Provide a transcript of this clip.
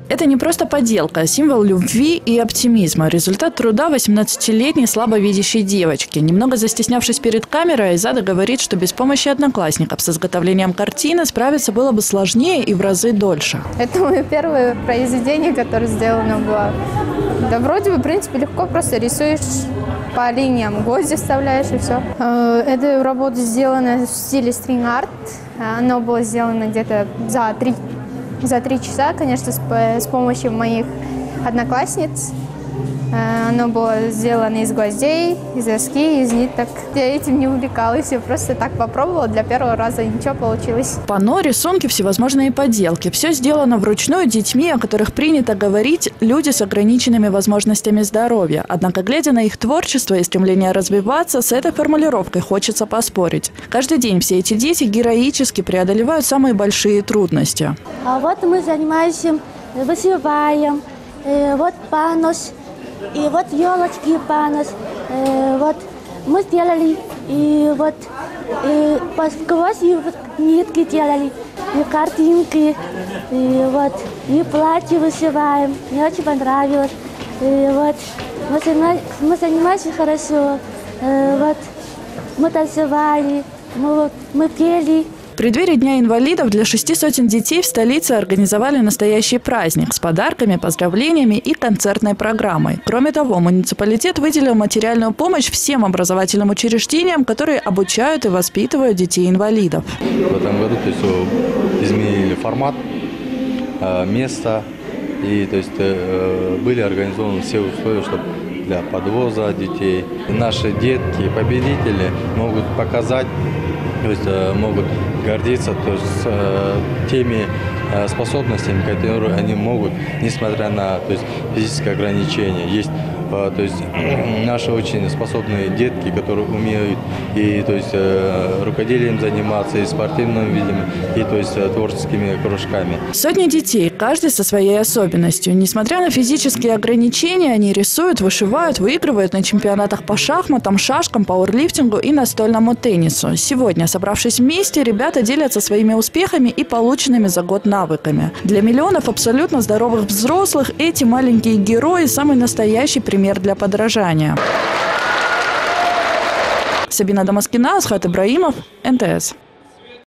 Это не просто поделка, а символ любви и оптимизма. Результат труда 18-летней слабовидящей девочки. Немного застеснявшись перед камерой, Айзада говорит, что без помощи одноклассников с изготовлением картины справиться было бы сложнее и в разы дольше. Это мое первое произведение, которое сделано было. Да вроде бы, в принципе, легко, просто рисуешь по линиям, гвозди вставляешь и все. Эта работа сделана в стиле стринг-арт. Она была сделана где-то за 3 часа, конечно, с помощью моих одноклассниц. Оно было сделано из гвоздей, из доски, из ниток. Я этим не увлекалась, я просто так попробовала, для первого раза ничего получилось. Панно, рисунки, всевозможные поделки. Все сделано вручную детьми, о которых принято говорить люди с ограниченными возможностями здоровья. Однако, глядя на их творчество и стремление развиваться, с этой формулировкой хочется поспорить. Каждый день все эти дети героически преодолевают самые большие трудности. А вот мы занимаемся, вышиваем, вот панос. И вот елочки панос, вот мы сделали, и вот сквозь нитки делали, и картинки, и вот и платье вышиваем. Мне очень понравилось. И вот мы занимаемся хорошо, вот мы танцевали, мы пели. В преддверии Дня инвалидов для 600 детей в столице организовали настоящий праздник с подарками, поздравлениями и концертной программой. Кроме того, муниципалитет выделил материальную помощь всем образовательным учреждениям, которые обучают и воспитывают детей-инвалидов. В этом году изменили формат, место, и были организованы все условия, чтобы для подвоза детей. Наши детки, победители могут показать, могут гордиться теми способностями, которые они могут, несмотря на физические ограничения. Есть наши очень способные детки, которые умеют и рукоделием заниматься, и спортивным видом, и творческими кружками. Сотни детей, каждый со своей особенностью. Несмотря на физические ограничения, они рисуют, вышивают, выигрывают на чемпионатах по шахматам, шашкам, пауэрлифтингу и настольному теннису. Сегодня, собравшись вместе, ребята делятся своими успехами и полученными за год навыками. Для миллионов абсолютно здоровых взрослых эти маленькие герои – самый настоящий пример для подражания. Сабина Дамаскина, Асхат Ибраимов, НТС.